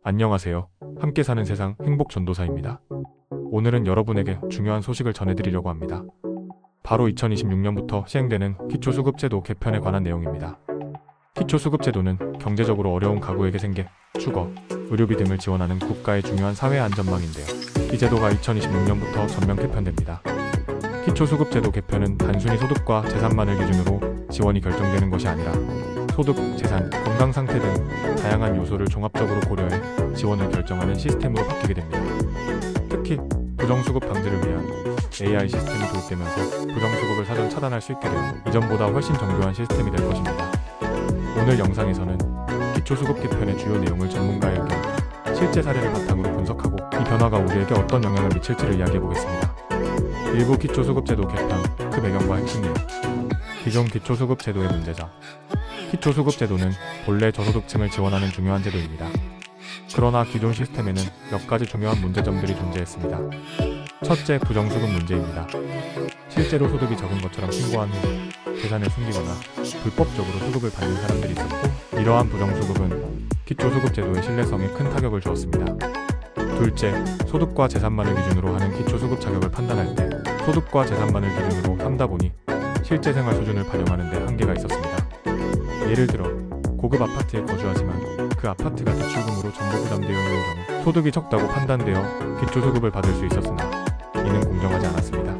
안녕하세요. 함께 사는 세상 행복 전도사입니다. 오늘은 여러분에게 중요한 소식을 전해드리려고 합니다. 바로 2026년부터 시행되는 기초수급제도 개편에 관한 내용입니다. 기초수급제도는 경제적으로 어려운 가구에게 생계, 주거, 의료비 등을 지원하는 국가의 중요한 사회 안전망인데요. 이 제도가 2026년부터 전면 개편됩니다. 기초수급제도 개편은 단순히 소득과 재산만을 기준으로 지원이 결정되는 것이 아니라 소득, 재산, 건강 상태 등 다양한 요소를 종합적으로 고려해 지원을 결정하는 시스템으로 바뀌게 됩니다. 특히 부정수급 방지를 위한 AI 시스템이 도입되면서 부정수급을 사전 차단할 수 있게 되어 이전보다 훨씬 정교한 시스템이 될 것입니다. 오늘 영상에서는 기초수급 개편의 주요 내용을 전문가의 의견, 실제 사례를 바탕으로 분석하고 이 변화가 우리에게 어떤 영향을 미칠지를 이야기해보겠습니다. 일부 기초수급제도 개편, 그 배경과 핵심 내용. 기존 기초수급제도의 문제점. 기초수급제도는 본래 저소득층을 지원하는 중요한 제도입니다. 그러나 기존 시스템에는 몇 가지 중요한 문제점들이 존재했습니다. 첫째, 부정수급 문제입니다. 실제로 소득이 적은 것처럼 신고한 후 재산을 숨기거나 불법적으로 수급을 받는 사람들이 있었고, 이러한 부정수급은 기초수급제도의 신뢰성에 큰 타격을 주었습니다. 둘째, 소득과 재산만을 기준으로 하는 기초수급 자격을 판단할 때 소득과 재산만을 기준으로 삼다 보니 실제 생활 수준을 반영하는 데 한계가 있었습니다. 예를 들어 고급 아파트에 거주하지만 그 아파트가 대출금으로 전부 부담되어 있는 경우 소득이 적다고 판단되어 기초수급을 받을 수 있었으나 이는 공정하지 않았습니다.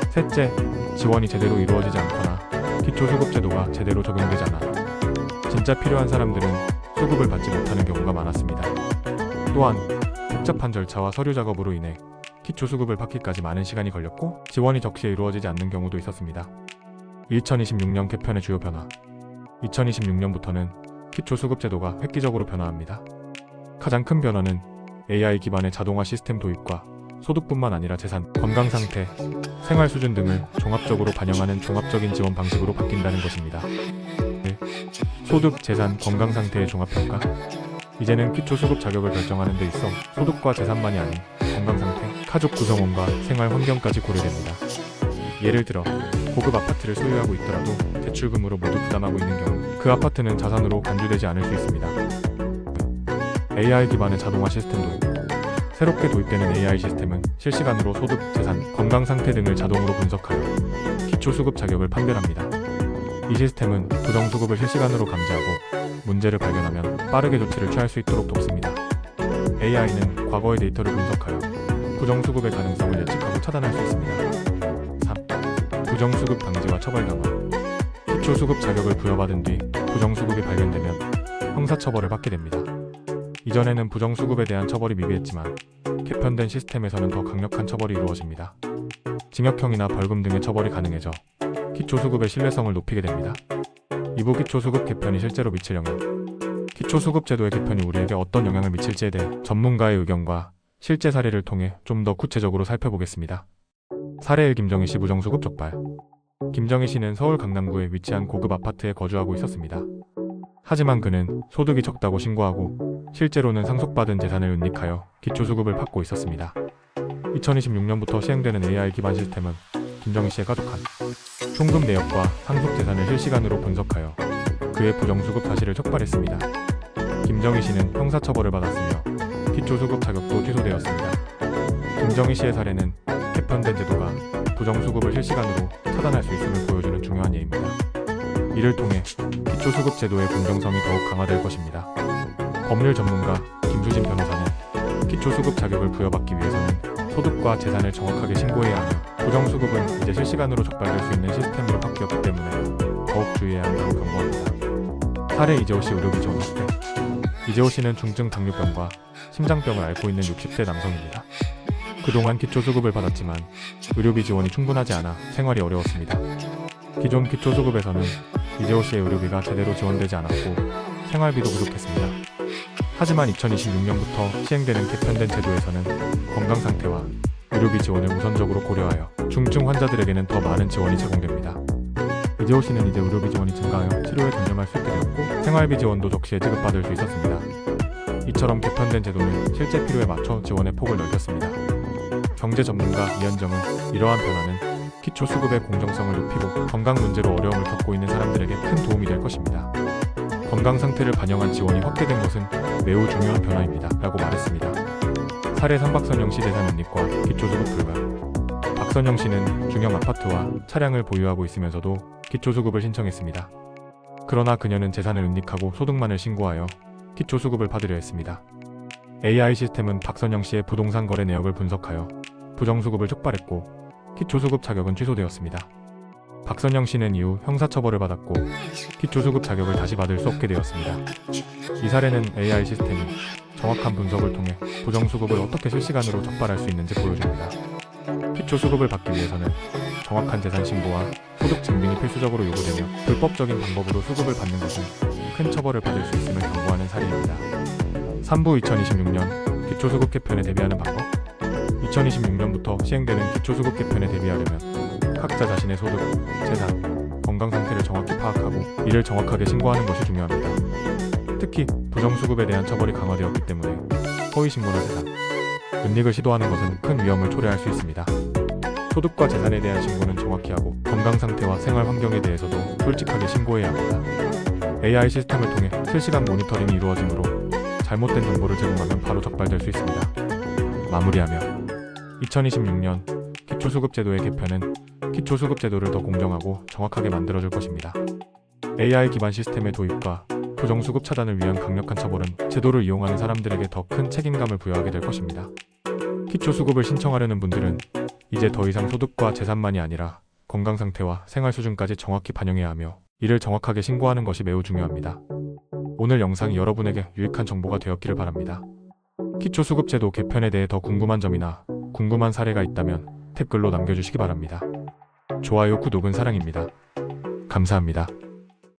셋째, 지원이 제대로 이루어지지 않거나 기초수급제도가 제대로 적용되지 않아 진짜 필요한 사람들은 수급을 받지 못하는 경우가 많았습니다. 또한 복잡한 절차와 서류 작업으로 인해 기초수급을 받기까지 많은 시간이 걸렸고 지원이 적시에 이루어지지 않는 경우도 있었습니다. 2026년 개편의 주요 변화. 2026년부터는 기초수급제도가 획기적으로 변화합니다. 가장 큰 변화는 AI 기반의 자동화 시스템 도입과 소득뿐만 아니라 재산, 건강 상태, 생활 수준 등을 종합적으로 반영하는 종합적인 지원 방식으로 바뀐다는 것입니다. 소득, 재산, 건강 상태의 종합평가. 이제는 기초수급 자격을 결정하는 데 있어 소득과 재산만이 아닌 건강 상태, 가족 구성원과 생활 환경까지 고려됩니다. 예를 들어 고급 아파트를 소유하고 있더라도 대출금으로 모두 부담하고 있는 경우 그 아파트는 자산으로 간주되지 않을 수 있습니다. AI 기반의 자동화 시스템 도입. 새롭게 도입되는 AI 시스템은 실시간으로 소득, 재산, 건강 상태 등을 자동으로 분석하여 기초수급 자격을 판별합니다. 이 시스템은 부정수급을 실시간으로 감지하고 문제를 발견하면 빠르게 조치를 취할 수 있도록 돕습니다. AI는 과거의 데이터를 분석하여 부정수급의 가능성을 예측하고 차단할 수 있습니다. 3. 부정수급 방지와 처벌 강화. 기초수급 자격을 부여받은 뒤 부정수급이 발견되면 형사처벌을 받게 됩니다. 이전에는 부정수급에 대한 처벌이 미비했지만 개편된 시스템에서는 더 강력한 처벌이 이루어집니다. 징역형이나 벌금 등의 처벌이 가능해져 기초수급의 신뢰성을 높이게 됩니다. 2부 기초수급 개편이 실제로 미칠 영향. 기초수급 제도의 개편이 우리에게 어떤 영향을 미칠지에 대해 전문가의 의견과 실제 사례를 통해 좀 더 구체적으로 살펴보겠습니다. 사례 1. 김정희 씨 부정수급 적발. 김정희 씨는 서울 강남구에 위치한 고급 아파트에 거주하고 있었습니다. 하지만 그는 소득이 적다고 신고하고 실제로는 상속받은 재산을 은닉하여 기초수급을 받고 있었습니다. 2026년부터 시행되는 AI 기반 시스템은 김정희 씨의 가족한 송금 내역과 상속 재산을 실시간으로 분석하여 그의 부정수급 사실을 적발했습니다. 김정희 씨는 형사처벌을 받았으며 기초수급 자격도 취소되었습니다. 김정희 씨의 사례는 개편된 제도가 부정수급을 실시간으로 차단할 수 있음을 보여주는 중요한 예입니다. 이를 통해 기초수급 제도의 공정성이 더욱 강화될 것입니다. 법률 전문가 김수진 변호사는 기초수급 자격을 부여받기 위해서는 소득과 재산을 정확하게 신고해야 하며 부정수급은 이제 실시간으로 적발될 수 있는 시스템으로 바뀌었기 때문에 더욱 주의해야 한다고 경고합니다. 사례 이재호 씨 의료비 지원 확대. 이재호 씨는 중증 당뇨병과 심장병을 앓고 있는 60대 남성입니다. 그동안 기초수급을 받았지만 의료비 지원이 충분하지 않아 생활이 어려웠습니다. 기존 기초수급에서는 이재호 씨의 의료비가 제대로 지원되지 않았고 생활비도 부족했습니다. 하지만 2026년부터 시행되는 개편된 제도에서는 건강 상태와 의료비 지원을 우선적으로 고려하여 중증 환자들에게는 더 많은 지원이 제공됩니다. 이재호 씨는 이제 의료비 지원이 증가하여 치료에 전념할 수 있게 되었고 생활비 지원도 적시에 지급받을 수 있었습니다. 이처럼 개편된 제도는 실제 필요에 맞춰 지원의 폭을 넓혔습니다. 경제 전문가 이현정은 이러한 변화는 기초수급의 공정성을 높이고 건강 문제로 어려움을 겪고 있는 사람들에게 큰 도움이 될 것입니다. 건강 상태를 반영한 지원이 확대된 것은 매우 중요한 변화입니다. 라고 말했습니다. 사례 3 박선영 씨 재산 은닉과 기초수급 불가. 박선영 씨는 중형 아파트와 차량을 보유하고 있으면서도 기초수급을 신청했습니다. 그러나 그녀는 재산을 은닉하고 소득만을 신고하여 기초수급을 받으려 했습니다. AI 시스템은 박선영 씨의 부동산 거래 내역을 분석하여 부정수급을 촉발했고 기초수급 자격은 취소되었습니다. 박선영 씨는 이후 형사처벌을 받았고 기초수급 자격을 다시 받을 수 없게 되었습니다. 이 사례는 AI 시스템이 정확한 분석을 통해 부정수급을 어떻게 실시간으로 적발할 수 있는지 보여줍니다. 기초수급을 받기 위해서는 정확한 재산 신고와 소득 증빙이 필수적으로 요구되며 불법적인 방법으로 수급을 받는 것은 큰 처벌을 받을 수 있음을 경고하는 사례입니다. 3부 2026년 기초수급 개편에 대비하는 방법. 2026년부터 시행되는 기초수급 개편에 대비하려면 각자 자신의 소득, 재산, 건강 상태를 정확히 파악하고 이를 정확하게 신고하는 것이 중요합니다. 특히 부정수급에 대한 처벌이 강화되었기 때문에 허위신고나 재산, 은닉을 시도하는 것은 큰 위험을 초래할 수 있습니다. 소득과 재산에 대한 신고는 정확히 하고 건강 상태와 생활 환경에 대해서도 솔직하게 신고해야 합니다. AI 시스템을 통해 실시간 모니터링이 이루어지므로 잘못된 정보를 제공하면 바로 적발될 수 있습니다. 마무리하며 2026년 기초수급제도의 개편은 기초수급제도를 더 공정하고 정확하게 만들어줄 것입니다. AI 기반 시스템의 도입과 부정수급 차단을 위한 강력한 처벌은 제도를 이용하는 사람들에게 더 큰 책임감을 부여하게 될 것입니다. 기초수급을 신청하려는 분들은 이제 더 이상 소득과 재산만이 아니라 건강 상태와 생활 수준까지 정확히 반영해야 하며 이를 정확하게 신고하는 것이 매우 중요합니다. 오늘 영상이 여러분에게 유익한 정보가 되었기를 바랍니다. 기초수급제도 개편에 대해 더 궁금한 점이나 궁금한 사례가 있다면 댓글로 남겨주시기 바랍니다. 좋아요, 구독은 사랑입니다. 감사합니다.